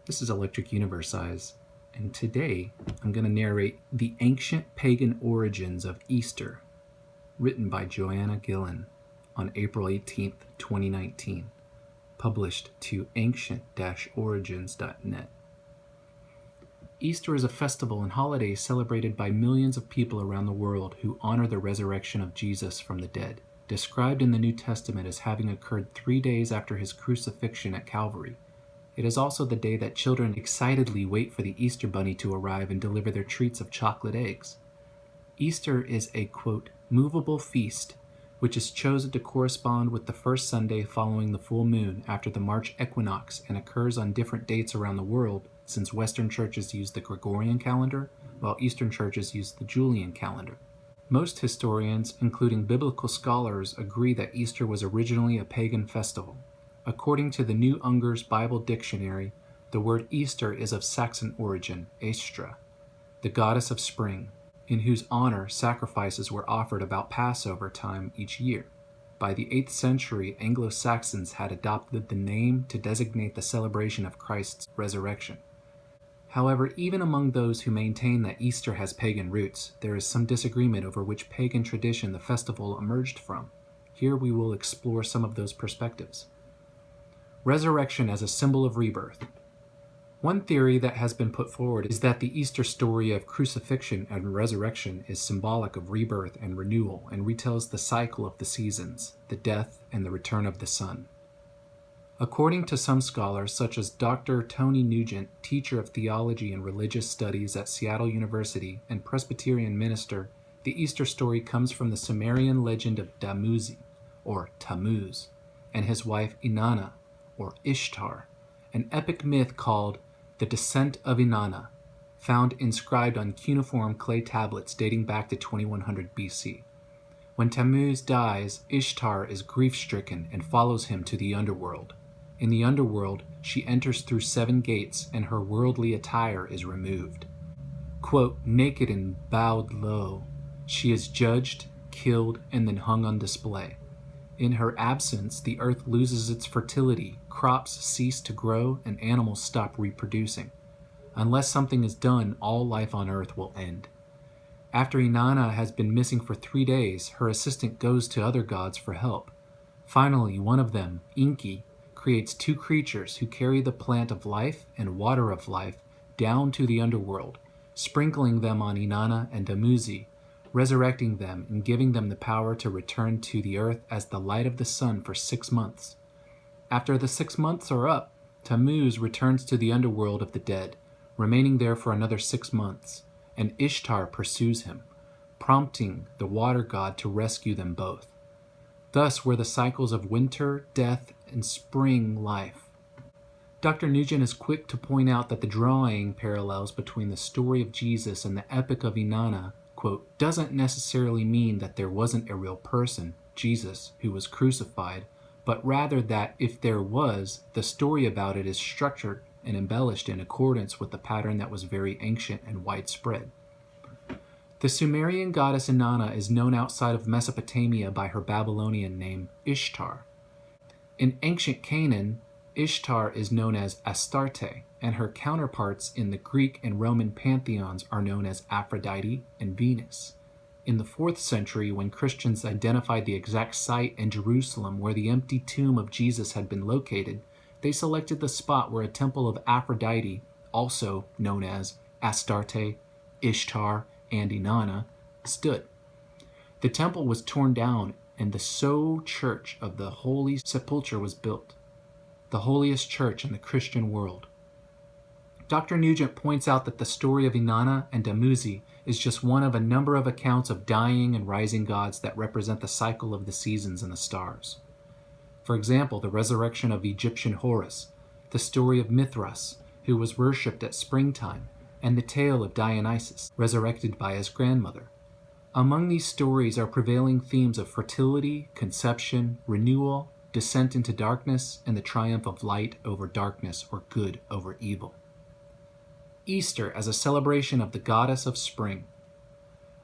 This is Electric Universe Eyes, and today I'm going to narrate The Ancient Pagan Origins of Easter, written by Joanna Gillen on April 18th, 2019, published to ancient-origins.net. Easter is a festival and holiday celebrated by millions of people around the world who honor the resurrection of Jesus from the dead, described in the New Testament as having occurred 3 days after his crucifixion at Calvary. It is also the day that children excitedly wait for the Easter Bunny to arrive and deliver their treats of chocolate eggs. Easter is a, quote, movable feast, which is chosen to correspond with the first Sunday following the full moon after the March equinox and occurs on different dates around the world, since Western churches use the Gregorian calendar, while Eastern churches use the Julian calendar. Most historians, including biblical scholars, agree that Easter was originally a pagan festival. According to the New Unger's Bible Dictionary, the word Easter is of Saxon origin, Aestra, the goddess of spring, in whose honor sacrifices were offered about Passover time each year. By the 8th century, Anglo-Saxons had adopted the name to designate the celebration of Christ's resurrection. However, even among those who maintain that Easter has pagan roots, there is some disagreement over which pagan tradition the festival emerged from. Here we will explore some of those perspectives. Resurrection as a symbol of rebirth. One theory that has been put forward is that the Easter story of crucifixion and resurrection is symbolic of rebirth and renewal and retells the cycle of the seasons, the death, and the return of the sun. According to some scholars, such as Dr. Tony Nugent, teacher of theology and religious studies at Seattle University and Presbyterian minister, the Easter story comes from the Sumerian legend of Damuzi, or Tammuz, and his wife Inanna, or Ishtar, an epic myth called The Descent of Inanna, found inscribed on cuneiform clay tablets dating back to 2100 BC. When Tammuz dies, Ishtar is grief-stricken and follows him to the underworld. In the underworld, she enters through 7 gates and her worldly attire is removed. Quote, naked and bowed low, she is judged, killed, and then hung on display. In her absence, the earth loses its fertility, crops cease to grow, and animals stop reproducing. Unless something is done, all life on earth will end. After Inanna has been missing for 3 days, her assistant goes to other gods for help. Finally, one of them, Enki, creates 2 creatures who carry the plant of life and water of life down to the underworld, sprinkling them on Inanna and Damuzi, resurrecting them and giving them the power to return to the earth as the light of the sun for 6 months. After the 6 months are up, Tammuz returns to the underworld of the dead, remaining there for another 6 months, and Ishtar pursues him, prompting the water god to rescue them both. Thus were the cycles of winter, death, and spring life. Dr. Nugent is quick to point out that the drawing parallels between the story of Jesus and the epic of Inanna, quote, doesn't necessarily mean that there wasn't a real person, Jesus, who was crucified, but rather that if there was, the story about it is structured and embellished in accordance with the pattern that was very ancient and widespread. The Sumerian goddess Inanna is known outside of Mesopotamia by her Babylonian name, Ishtar. In ancient Canaan, Ishtar is known as Astarte, and her counterparts in the Greek and Roman pantheons are known as Aphrodite and Venus. In the 4th century, when Christians identified the exact site in Jerusalem where the empty tomb of Jesus had been located, they selected the spot where a temple of Aphrodite, also known as Astarte, Ishtar, and Inanna, stood. The temple was torn down and the sole church of the Holy Sepulchre was built, the holiest church in the Christian world. Dr. Nugent points out that the story of Inanna and Damuzi is just one of a number of accounts of dying and rising gods that represent the cycle of the seasons and the stars. For example, the resurrection of Egyptian Horus, the story of Mithras, who was worshipped at springtime, and the tale of Dionysus, resurrected by his grandmother. Among these stories are prevailing themes of fertility, conception, renewal, descent into darkness, and the triumph of light over darkness or good over evil. Easter as a celebration of the goddess of spring.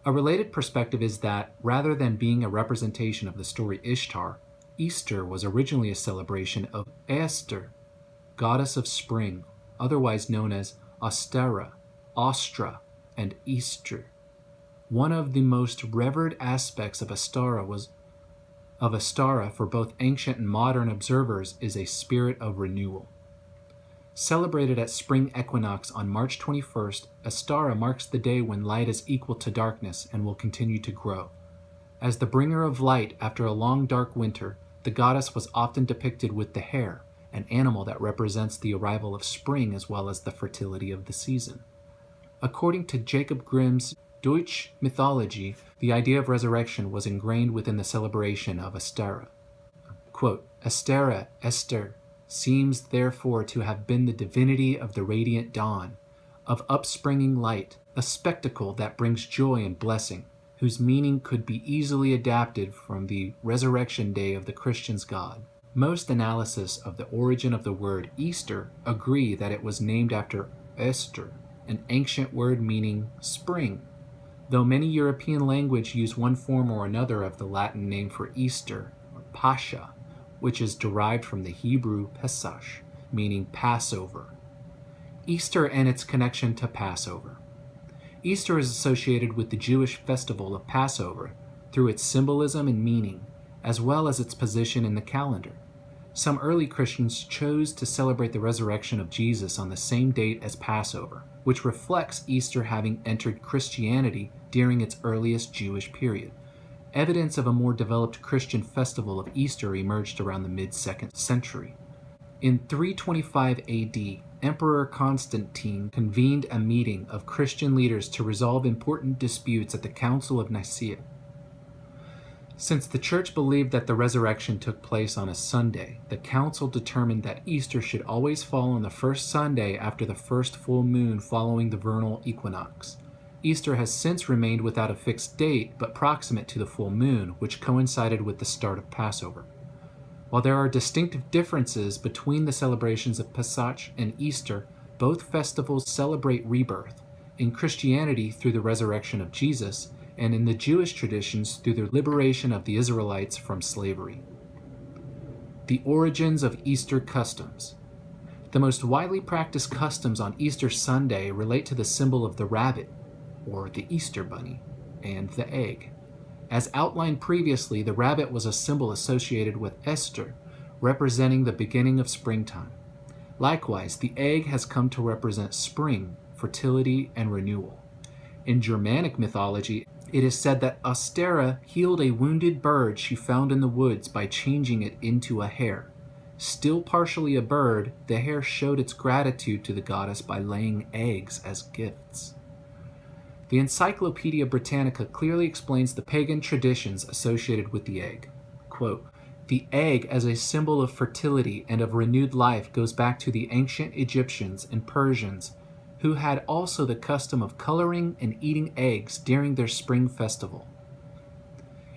A related perspective is that, rather than being a representation of the story Ishtar, Easter was originally a celebration of Esther, goddess of spring, otherwise known as Ostera, Ostra, and Easter. One of the most revered aspects of Ostara for both ancient and modern observers is a spirit of renewal. Celebrated at spring equinox on March 21st, Ostara marks the day when light is equal to darkness and will continue to grow. As the bringer of light after a long dark winter, the goddess was often depicted with the hare, an animal that represents the arrival of spring as well as the fertility of the season. According to Jacob Grimm's Deutsche mythology, the idea of resurrection was ingrained within the celebration of Ostara. Quote, Ostara, Esther, seems therefore to have been the divinity of the radiant dawn, of upspringing light, a spectacle that brings joy and blessing, whose meaning could be easily adapted from the resurrection day of the Christians' God. Most analysis of the origin of the word Easter agree that it was named after Esther, an ancient word meaning spring, though many European languages use one form or another of the Latin name for Easter, or Pascha, which is derived from the Hebrew Pesach, meaning Passover. Easter and its connection to Passover. Easter is associated with the Jewish festival of Passover through its symbolism and meaning, as well as its position in the calendar. Some early Christians chose to celebrate the resurrection of Jesus on the same date as Passover, which reflects Easter having entered Christianity during its earliest Jewish period. Evidence of a more developed Christian festival of Easter emerged around the mid-2nd century. In 325 AD, Emperor Constantine convened a meeting of Christian leaders to resolve important disputes at the Council of Nicaea. Since the church believed that the resurrection took place on a Sunday, the council determined that Easter should always fall on the first Sunday after the first full moon following the vernal equinox. Easter has since remained without a fixed date, but proximate to the full moon, which coincided with the start of Passover. While there are distinctive differences between the celebrations of Pesach and Easter, both festivals celebrate rebirth, in Christianity through the resurrection of Jesus, and in the Jewish traditions through the liberation of the Israelites from slavery. The origins of Easter customs. The most widely practiced customs on Easter Sunday relate to the symbol of the rabbit, or the Easter bunny, and the egg. As outlined previously, the rabbit was a symbol associated with Esther, representing the beginning of springtime. Likewise, the egg has come to represent spring, fertility, and renewal. In Germanic mythology, it is said that Ostera healed a wounded bird she found in the woods by changing it into a hare. Still partially a bird, the hare showed its gratitude to the goddess by laying eggs as gifts. The Encyclopedia Britannica clearly explains the pagan traditions associated with the egg. Quote, the egg as a symbol of fertility and of renewed life goes back to the ancient Egyptians and Persians, who had also the custom of coloring and eating eggs during their spring festival.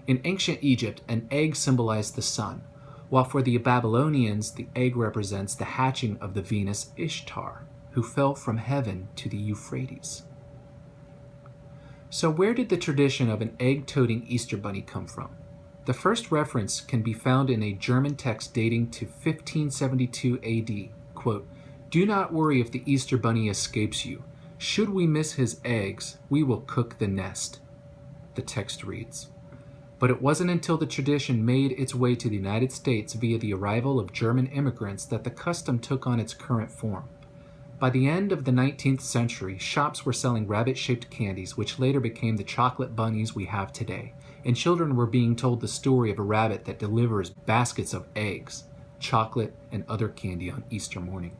In ancient Egypt, an egg symbolized the sun, while for the Babylonians, the egg represents the hatching of the Venus Ishtar, who fell from heaven to the Euphrates. So where did the tradition of an egg-toting Easter bunny come from? The first reference can be found in a German text dating to 1572 AD. Quote, do not worry if the Easter bunny escapes you. Should we miss his eggs, we will cook the nest, the text reads. But it wasn't until the tradition made its way to the United States via the arrival of German immigrants that the custom took on its current form. By the end of the 19th century, shops were selling rabbit-shaped candies, which later became the chocolate bunnies we have today, and children were being told the story of a rabbit that delivers baskets of eggs, chocolate, and other candy on Easter morning.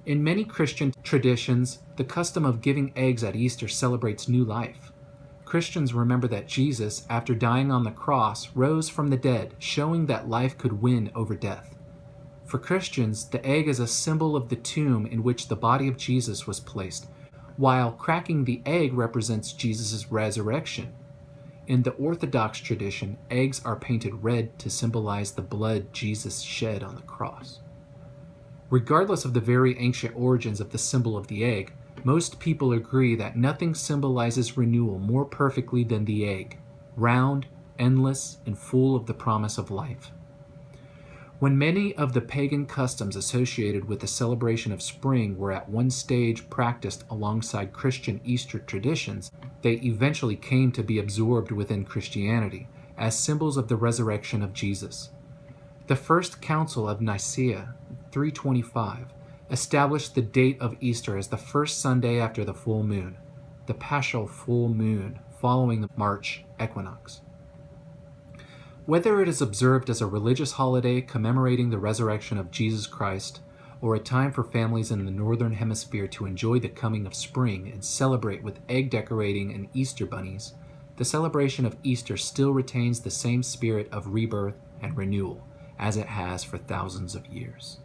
In many Christian traditions, the custom of giving eggs at Easter celebrates new life. Christians remember that Jesus, after dying on the cross, rose from the dead, showing that life could win over death. For Christians, the egg is a symbol of the tomb in which the body of Jesus was placed, while cracking the egg represents Jesus' resurrection. In the Orthodox tradition, eggs are painted red to symbolize the blood Jesus shed on the cross. Regardless of the very ancient origins of the symbol of the egg, most people agree that nothing symbolizes renewal more perfectly than the egg, round, endless, and full of the promise of life. When many of the pagan customs associated with the celebration of spring were at one stage practiced alongside Christian Easter traditions, they eventually came to be absorbed within Christianity as symbols of the resurrection of Jesus. The First Council of Nicaea, 325, established the date of Easter as the first Sunday after the full moon, the paschal full moon following the March equinox. Whether it is observed as a religious holiday commemorating the resurrection of Jesus Christ, or a time for families in the Northern Hemisphere to enjoy the coming of spring and celebrate with egg decorating and Easter bunnies, the celebration of Easter still retains the same spirit of rebirth and renewal as it has for thousands of years.